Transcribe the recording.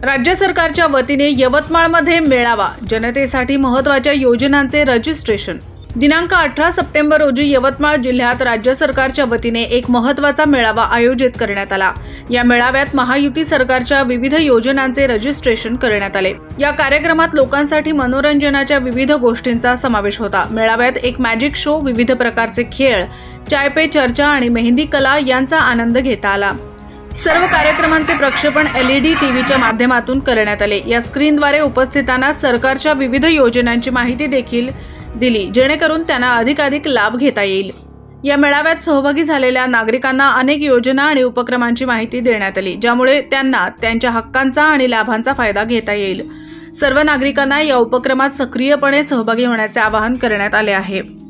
राज्य सरकारच्या वतीने यवतमाळमध्ये मेळावा, जनतेसाठी महत्त्वाच्या योजनांचे रजिस्ट्रेशन। दिनांक 18 सप्टेंबर रोजी यवतमाळ जिल्ह्यात राज्य सरकारच्या वतीने एक महत्त्वाचा मेळावा आयोजित करण्यात आला। या मेळाव्यात महायुती सरकारच्या विविध योजनांचे रजिस्ट्रेशन करण्यात आले। या कार्यक्रमात लोकांसाठी मनोरंजनाच्या विविध गोष्टींचा समावेश होता। मेळाव्यात एक मॅजिक शो, विविध प्रकारचे खेळ, चाय पे चर्चा आणि मेहंदी कला यांचा आनंद घेता आला। सर्व कार्यक्रमांचे प्रक्षेपण LED टीव्हीच्या माध्यमातून करण्यात आले। या स्क्रीनद्वारे उपस्थितांना सरकारच्या विविध योजनांची माहिती देखील दिली, जेणेकरून त्यांना अधिकाधिक लाभ घेता येईल। या मेळाव्यात सहभागी झालेल्या नागरिकांना अनेक योजना आणि उपक्रमांची माहिती देण्यात आली, ज्यामुळे त्यांना त्यांच्या हक्कांचा आणि लाभांचा फायदा घेता येईल। सर्व नागरिकांना या उपक्रमात सक्रियपणे सहभागी होण्याचे आवाहन करण्यात आले आहे।